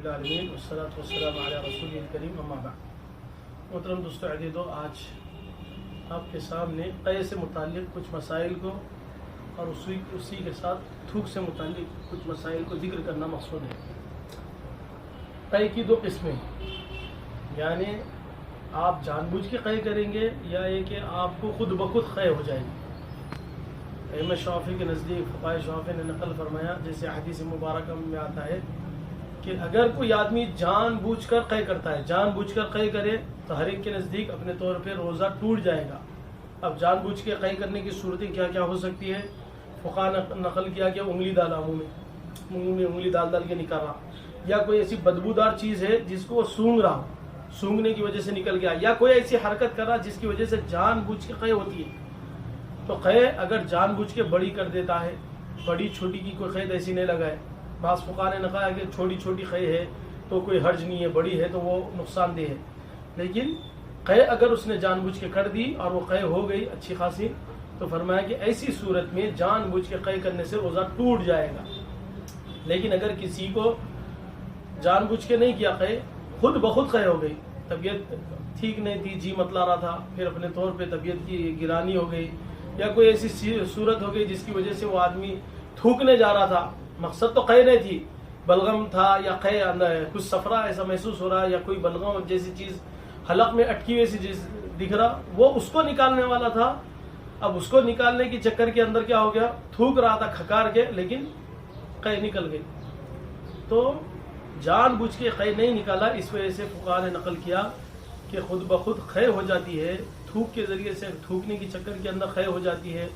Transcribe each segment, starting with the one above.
العالمین والصلاة والسلام علی رسول الکریم اما بعد۔ محترم دوستو عزیزو، آج آپ کے سامنے قے سے متعلق کچھ مسائل کو اور اسی کے ساتھ تھوک سے متعلق کچھ مسائل کو ذکر کرنا مقصود ہے۔ قے کی دو قسمیں، یعنی آپ جان بوجھ کے قے کریں گے یا یہ کہ آپ کو خود بخود قے ہو جائے گی۔ امام شافعی کے نزدیک فقہائے شافعی نے نقل فرمایا، جیسے حدیث مبارکہ میں آتا ہے کہ اگر کوئی آدمی جان بوجھ کر قے کرتا ہے، جان بوجھ کر قے کرے تو ہر ایک کے نزدیک اپنے طور پہ روزہ ٹوٹ جائے گا۔ اب جان بوجھ کے قے کرنے کی صورتیں کیا کیا ہو سکتی ہے؟ فقہاء نے نقل کیا کہ انگلی ڈالا منہ میں انگلی ڈال کے نکال رہا، یا کوئی ایسی بدبودار چیز ہے جس کو وہ سونگ رہا، سونگنے کی وجہ سے نکل گیا، یا کوئی ایسی حرکت کر رہا جس کی وجہ سے جان بوجھ کے قے ہوتی ہے۔ تو قے اگر جان بوجھ کے بڑی کر دیتا ہے، بڑی چھوٹی کی کوئی قید ایسی نہیں لگائے۔ بعض فقہاء نے کہا کہ چھوٹی چھوٹی قے ہے تو کوئی حرج نہیں ہے، بڑی ہے تو وہ نقصان دہ ہے، لیکن قے اگر اس نے جان بوجھ کے کر دی اور وہ قے ہو گئی اچھی خاصی، تو فرمایا کہ ایسی صورت میں جان بوجھ کے قے کرنے سے روزہ ٹوٹ جائے گا۔ لیکن اگر کسی کو جان بوجھ کے نہیں کیا قے، خود بخود قے ہو گئی، طبیعت ٹھیک نہیں تھی، جی متلا رہا تھا، پھر اپنے طور پہ طبیعت کی گرانی ہو گئی، یا کوئی ایسی صورت ہو گئی جس کی وجہ سے وہ آدمی تھوکنے جا رہا تھا، مقصد تو قے نہیں تھی، بلغم تھا یا قے کچھ سفرہ ایسا محسوس ہو رہا، یا کوئی بلغم جیسی چیز حلق میں اٹکی ہوئی سی چیز دکھ رہا، وہ اس کو نکالنے والا تھا۔ اب اس کو نکالنے کی چکر کے اندر کیا ہو گیا، تھوک رہا تھا کھکار کے، لیکن قے نکل گئی۔ تو جان بوجھ کے قے نہیں نکالا، اس وجہ سے فقہاء نے نقل کیا کہ خود بخود قے ہو جاتی ہے، تھوک کے ذریعے سے تھوکنے کی چکر کے اندر قے ہو جاتی ہے،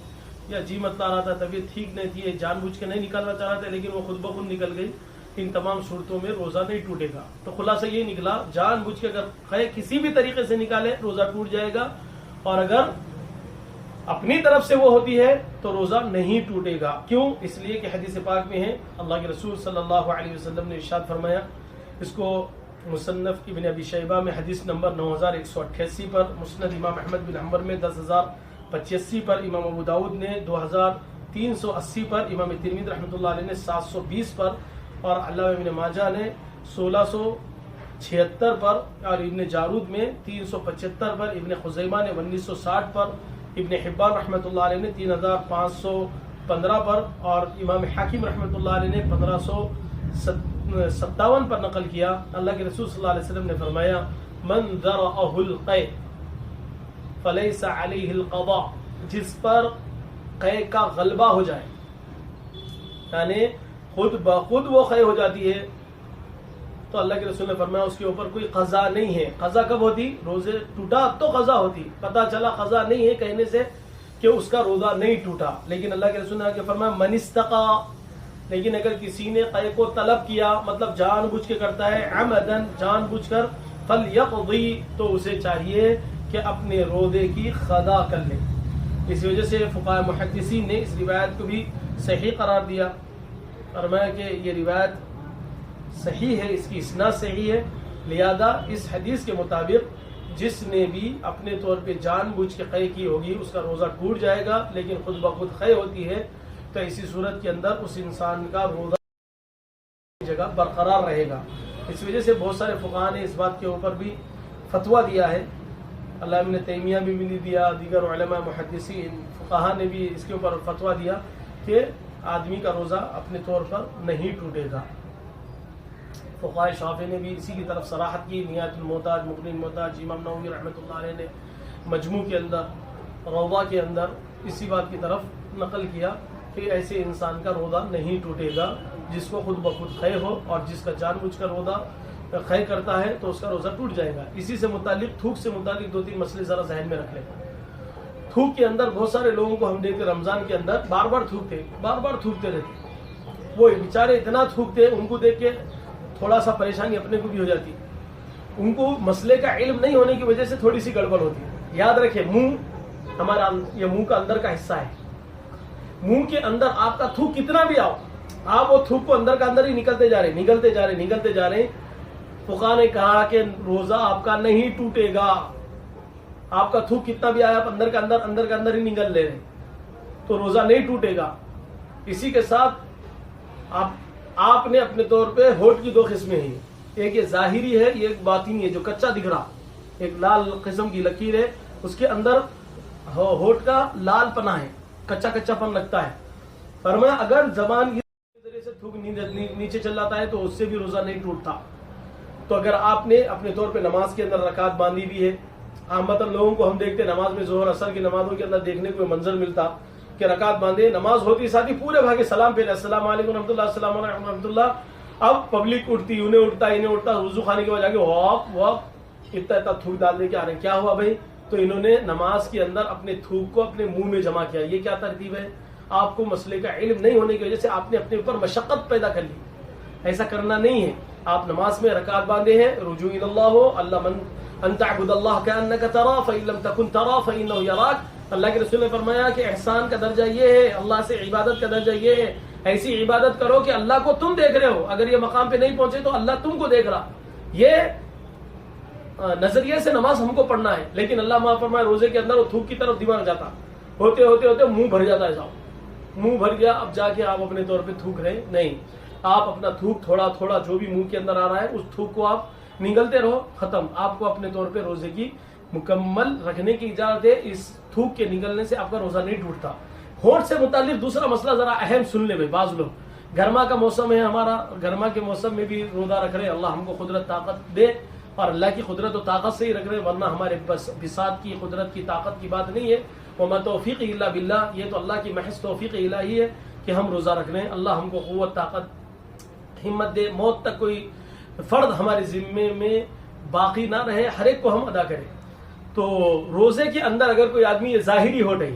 یا جی متلا رہا تھا، طبیعت ٹھیک نہیں تھی، جان بوجھ کے نہیں نکالنا چاہ رہا تھا لیکن وہ خود بخود نکل گئی، ان تمام صورتوں میں روزہ نہیں ٹوٹے گا۔ تو خلاصہ یہ نکلا، جان بوجھ کے اگر قے کسی بھی طریقے سے نکالے روزہ ٹوٹ جائے گا، اور اگر اپنی طرف سے وہ ہوتی ہے تو روزہ نہیں ٹوٹے گا۔ کیوں؟ اس لیے کہ حدیث پاک میں ہے، اللہ کے رسول صلی اللہ علیہ وسلم نے ارشاد فرمایا، اس کو مصنف ابن ابی شیبہ میں حدیث نمبر 9188 پر، مسند امام احمد بن حنبل میں 10085 پر، امام ابو داؤد نے 2380 پر، امام ترمذی رحمۃ اللہ علیہ نے 720 پر، اور علامہ ابن ماجہ نے 1676 پر، اور ابن جارود میں 375 پر، ابن خزیمہ نے 1960 پر، ابن حبان رحمۃ اللہ علیہ نے 3515 پر، اور امام حاکم رحمۃ اللہ علیہ نے 1557 پر نقل کیا۔ اللہ کے رسول صلی اللہ علیہ وسلم نے فرمایا، من ذرأہ القے فلیس علیہ القضاء، جس پر قے کا غلبہ ہو جائے، یعنی خود بخود وہ قے ہو جاتی ہے، تو اللہ کے رسول نے فرمایا اس کے اوپر کوئی قضا نہیں ہے۔ قضا کب ہوتی؟ روزے ٹوٹا تو قضا ہوتی، پتہ چلا قضا نہیں ہے کہنے سے کہ اس کا روزہ نہیں ٹوٹا، لیکن اللہ کے رسول نے فرمایا من استقا، لیکن اگر کسی نے قے کو طلب کیا، مطلب جان بوجھ کے کرتا ہے، عمدن جان بوجھ کر، فلیقضی، تو اسے چاہیے کہ اپنے روزے کی قضا کر لے۔ اس وجہ سے فقہاء محدثین نے اس روایت کو بھی صحیح قرار دیا، فرمایا کہ یہ روایت صحیح ہے، اس کی اسناد صحیح ہے، لہذا اس حدیث کے مطابق جس نے بھی اپنے طور پہ جان بوجھ کے قے کی ہوگی اس کا روزہ ٹوٹ جائے گا، لیکن خود بخود قے ہوتی ہے تو اسی صورت کے اندر اس انسان کا روزہ جگہ برقرار رہے گا۔ اس وجہ سے بہت سارے فقہاء نے اس بات کے اوپر بھی فتویٰ دیا ہے، علامہ ابن تیمیہ بھی نے دیا، دیگر علماء محدثین فقہاء نے بھی اس کے اوپر فتویٰ دیا کہ آدمی کا روزہ اپنے طور پر نہیں ٹوٹے گا۔ فقہاء شافعی نے بھی اسی کی طرف صراحت کی، نہایت المحتاج، مغنی المحتاج، امام نووی رحمۃ اللہ علیہ نے مجموع کے اندر، روضہ کے اندر اسی بات کی طرف نقل کیا کہ ایسے انسان کا روزہ نہیں ٹوٹے گا جس کو خود بخود قے ہو، اور جس کا جان بوجھ کر روزہ قے کرتا ہے تو اس کا روزہ ٹوٹ جائے گا۔ اسی سے متعلق تھوک سے متعلق 2-3 مسئلے ذرا ذہن میں رکھ لیں۔ تھوک کے اندر بہت سارے لوگوں کو ہم دیکھتے رمضان کے اندر بار بار تھوکتے رہتے، وہ بیچارے اتنا تھوکتے، ان کو دیکھ کے تھوڑا سا پریشانی اپنے کو بھی ہو جاتی، ان کو مسئلے کا علم نہیں ہونے کی وجہ سے تھوڑی سی گڑبڑ ہوتی ہے۔ یاد رکھیں، منہ ہمارا، یہ منہ کا اندر کا حصہ ہے، منہ کے اندر آپ کا تھوک کتنا بھی آؤ، آپ وہ تھوک کو اندر کا اندر ہی نکلتے جا رہے ہیں۔ فقہاء نے کہا کہ روزہ آپ کا نہیں ٹوٹے گا، آپ کا تھوک کتنا بھی آیا آپ اندر کا اندر ہی نکل لے رہے تو روزہ نہیں ٹوٹے گا۔ اسی کے ساتھ آپ نے اپنے طور پہ ہونٹ کی 2 قسمیں ہیں، ایک یہ ظاہری ہے، یہ ایک باطنی ہے جو کچا دکھ رہا، ایک لال قسم کی لکیر ہے، اس کے اندر ہونٹ کا لال پنا ہے، کچا کچا پن لگتا ہے. فرمایا اگر زبان کی ذریعے سے تھوک نیچے چل جاتا ہے تو اس سے بھی روزہ نہیں ٹوٹتا. تو اگر آپ نے اپنے طور پہ نماز کے اندر رکعت باندھی بھی ہے، عامةً لوگوں کو ہم دیکھتے نماز میں ظہر اثر کی نمازوں کے اندر دیکھنے کو منظر ملتا کہ رکعت باندھے، نماز ہوتی ساتھ ہی پورے بھاگے سلام پھیرے، السلام علیکم ورحمۃ اللہ، السلام علیکم ورحمۃ اللہ. اب پبلک اٹھتی، انہیں اٹھتا وضو خانے کے بعد جا کے واپ اتنا تھوک ڈال دے کے آ رہے ہیں. کیا ہوا بھائی؟ تو انہوں نے نماز کے اندر اپنے تھوک کو اپنے منہ میں جمع کیا. یہ کیا ترتیب ہے؟ آپ کو مسئلے کا علم نہیں ہونے کی وجہ سے آپ نے اپنے اوپر مشقت پیدا کر لی. ایسا کرنا نہیں ہے. آپ نماز میں رکعت باندھے ہیں، رجوع الی اللہ ہو، اللہ من ان تعبد اللہ کأنک تراہ فإن لم تکن تراہ فإنہ یراک. اللہ کے رسول نے فرمایا کہ احسان کا درجہ یہ ہے، اللہ سے عبادت کا درجہ یہ ہے، ایسی عبادت کرو کہ اللہ کو تم دیکھ رہے ہو. اگر یہ مقام پہ نہیں پہنچے تو اللہ تم کو دیکھ رہا. یہ نظریے سے نماز ہم کو پڑھنا ہے، لیکن اللہ معاف فرمائے روزے کے اندر وہ تھوک کی طرف دماغ جاتا، ہوتے ہوتے ہوتے منہ بھر جاتا ہے. صاحب منہ بھر گیا، اب جا کے آپ اپنے طور پہ تھوک رہے نہیں. آپ اپنا تھوک تھوڑا تھوڑا جو بھی منہ کے اندر آ رہا ہے اس تھوک کو آپ نگلتے رہو، ختم. آپ کو اپنے طور پہ روزے کی مکمل رکھنے کی اجازت ہے. اس تھوک کے نگلنے سے آپ کا روزہ نہیں ٹوٹتا. ہونٹ سے متعلق دوسرا مسئلہ ذرا اہم سن لے بھائی. بعض لوگ گرما کا موسم ہے ہمارا، گرما کے موسم میں بھی روزہ رکھ رہے. اللہ ہم کو قدرت طاقت دے، اور اللہ کی قدرت و طاقت سے ہی رکھ رہے، ورنہ ہمارے بساط کی قدرت کی طاقت کی بات نہیں ہے. وما توفیق الا باللہ، یہ تو اللہ کی محض توفیق الہی ہے کہ ہم روزہ رکھ رہے ہیں. اللہ ہم کو قوت طاقت ہمت دے، موت تک کوئی فرض ہمارے ذمے میں باقی نہ رہے، ہر ایک کو ہم ادا کریں. تو روزے کے اندر اگر کوئی آدمی، یہ ظاہری ہونٹ ہے،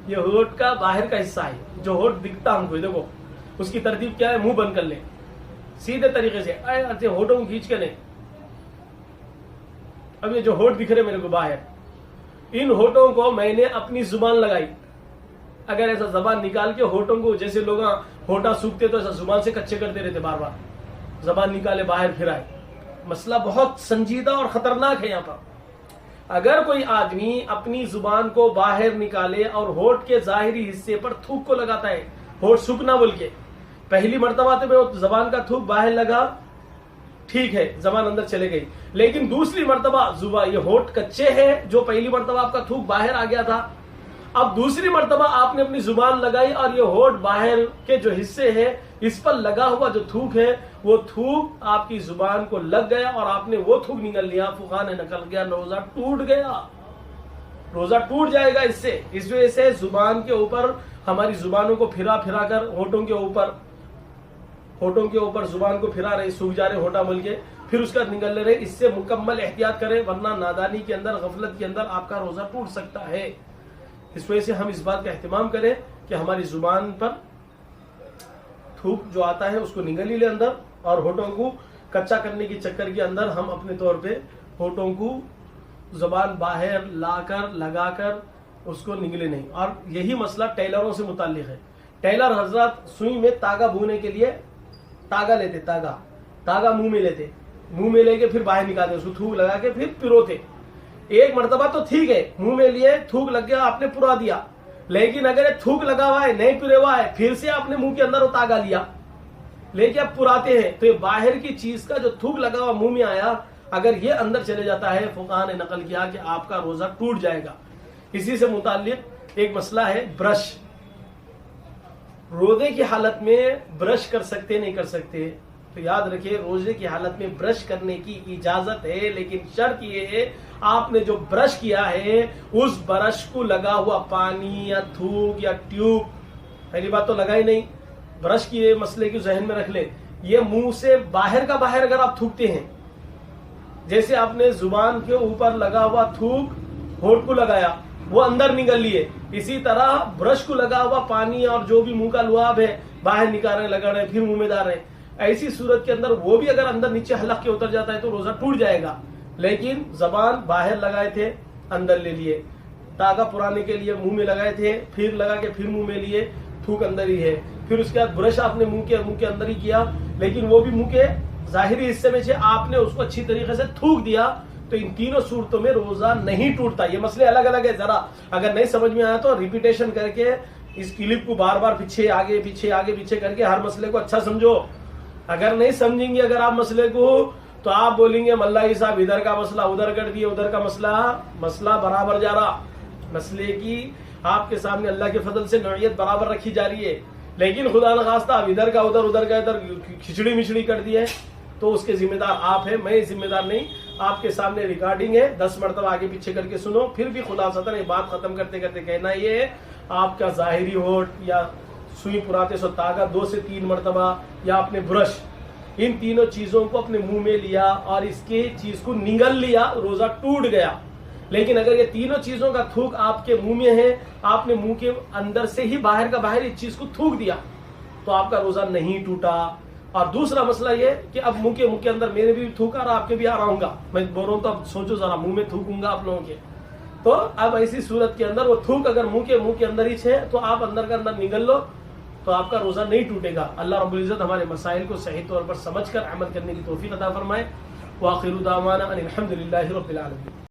یہ ہونٹ کا باہر کا حصہ ہے جو ہونٹ دکھتا ہم کو، دیکھو اس کی ترتیب کیا ہے. منہ بند کر لیں سیدھے طریقے سے، ہونٹوں کو کھینچ کے نہیں. اب یہ جو ہونٹ دکھ رہے میرے کو باہر، ان ہونٹوں کو میں نے اپنی زبان لگائی. اگر ایسا زبان نکال کے ہونٹوں کو، جیسے لوگ ہونٹا سوکھتے تو ایسا زبان سے کچے کرتے رہتے، بار بار زبان نکالے باہر پھرائے. مسئلہ بہت سنجیدہ اور خطرناک ہے یہاں پر. اگر کوئی آدمی اپنی زبان کو باہر نکالے اور ہونٹ کے ظاہری حصے پر تھوک کو لگاتا ہے، ہونٹ سوکھنا بول کے، پہلی مرتبہ تو زبان کا تھوک باہر لگا، ٹھیک ہے، زبان اندر چلے گئی. لیکن دوسری مرتبہ زبان، یہ ہونٹ کچے ہیں جو پہلی مرتبہ آپ کا تھوک باہر آ گیا تھا، اب دوسری مرتبہ آپ نے اپنی زبان لگائی اور یہ ہونٹ باہر کے جو حصے ہیں اس پر لگا ہوا جو تھوک ہے، وہ تھوک آپ کی زبان کو لگ گیا اور آپ نے وہ تھوک نکل لیا، فقہا نے نکل گیا، روزہ ٹوٹ گیا. روزہ ٹوٹ جائے گا اس سے. اس وجہ سے زبان کے اوپر، ہماری زبانوں کو پھرا پھرا کر ہونٹوں کے اوپر زبان کو پھرا رہے، سوکھ جا رہے ہونٹا مل کے، پھر اس کا نکل لے رہے. اس سے مکمل احتیاط کریں، ورنہ نادانی کے اندر، غفلت کے اندر آپ کا روزہ ٹوٹ سکتا ہے. اس وجہ سے ہم اس بات کا اہتمام کریں کہ ہماری زبان پر تھوک جو آتا ہے اس کو نگل ہی لے اندر، اور ہونٹوں کو کچا کرنے کے چکر کے اندر ہم اپنے طور پہ ہونٹوں کو زبان باہر لا کر لگا کر اس کو نگلے نہیں. اور یہی مسئلہ ٹیلروں سے متعلق ہے. ٹیلر حضرات سوئی میں تاگا بونے کے لیے تاگا لیتے، تاگا منہ میں لیتے، منہ میں لے کے پھر باہر نکالتے، اس کو تھوک لگا کے پھر پروتے. ایک مرتبہ تو ٹھیک ہے، منہ میں لیے، تھوک لگ گیا، آپ نے پرا دیا. لیکن اگر تھوک لگا ہوا ہے، نہیں پرے ہوا ہے، پھر سے آپ نے منہ کے اندر وہ تاگا لیا لے کے آپ پراتے ہیں، تو یہ باہر کی چیز کا جو تھوک لگا ہوا منہ میں آیا، اگر یہ اندر چلے جاتا ہے، فقہا نے نقل کیا کہ آپ کا روزہ ٹوٹ جائے گا. اسی سے متعلق ایک مسئلہ ہے برش. روزے کی حالت میں برش کر سکتے نہیں کر سکتے؟ تو یاد رکھیں، روزے کی حالت میں برش کرنے کی اجازت ہے، لیکن شرط یہ ہے آپ نے جو برش کیا ہے اس برش کو لگا ہوا پانی یا تھوک یا ٹیوب، پہلی بات تو لگا ہی نہیں. برش کی مسئلے کی ذہن میں رکھ لیں. یہ منہ سے باہر کا باہر اگر آپ تھوکتے ہیں، جیسے آپ نے زبان کے اوپر لگا ہوا تھوک ہونٹ کو لگایا، وہ اندر نکل لیے، اسی طرح برش کو لگا ہوا پانی اور جو بھی منہ کا لعاب ہے باہر نکال رہے، لگا رہے، پھر منہ میں ڈال رہے. ایسی صورت کے اندر وہ بھی اگر اندر نیچے حلق کے اتر جاتا ہے تو روزہ ٹوٹ جائے گا. لیکن زبان باہر لگائے تھے، اندر لے لیے، تاگا پرانے کے لیے منہ میں لگائے تھے، پھر لگا کے پھر منہ میں لیے، تھوک اندر ہی ہے. پھر اس کے بعد برش آپ نے منہ کے اندر ہی کیا، لیکن وہ بھی منہ کے ظاہری حصے میں سے آپ نے اس کو اچھی طریقے سے تھوک دیا، تو ان تینوں صورتوں میں روزہ نہیں ٹوٹتا. یہ مسئلے الگ الگ ہے. ذرا اگر نہیں سمجھ میں آیا تو ریپیٹیشن کر کے اس کلپ کو بار بار پیچھے آگے کر کے ہر مسئلے کو اچھا سمجھو. اگر نہیں سمجھیں گے، اگر آپ مسئلے کو تو آپ بولیں گے ملہ صاحب ادھر کا مسئلہ ادھر کر دیے، ادھر کا مسئلہ برابر جا رہا، مسئلے کی آپ کے سامنے اللہ کے فضل سے نوعیت برابر رکھی جا رہی ہے، لیکن خدا نخواستہ اب ادھر کا ادھر، ادھر کا ادھر کھچڑی مچڑی کر دی ہے، تو اس کے ذمہ دار آپ ہیں، میں ذمہ دار نہیں۔ آپ کے سامنے ریکارڈنگ ہے، 10 مرتبہ آگے پیچھے کر کے سنو، پھر بھی خلاصتاً یہ بات ختم کرتے کرتے کہنا یہ ہے، آپ کا ظاہری ہوٹ یا سوئی پراتے سو تاگا 2 سے 3 مرتبہ، یا اپنے برش، ان تینوں چیزوں کو اپنے منہ میں لیا اور اس کی چیز کو نگل لیا، روزہ ٹوٹ گیا۔ لیکن اگر یہ تینوں چیزوں کا تھوک آپ کے منہ میں ہے، آپ نے منہ کے اندر سے ہی باہر کا باہر اس چیز کو تھوک دیا، تو آپ کا روزہ نہیں ٹوٹا۔ اور دوسرا مسئلہ یہ کہ اب منہ کے اندر میرے بھی تھوکا اور آپ کے بھی آ رہا ہوں گا، میں بول رہا ہوں تو اب سوچو ذرا، منہ میں تھوکوں گا آپ لوگوں کے، تو اب ایسی صورت کے اندر وہ تھوک اگر منہ کے اندر ہی ہے تو آپ اندر کا اندر نگل لو، تو آپ کا روزہ نہیں ٹوٹے گا۔ اللہ رب العزت ہمارے مسائل کو صحیح طور پر سمجھ کر عمل کرنے کی توفیق عطا فرمائے۔ وآخر دعوانا ان الحمد للہ رب العالمین۔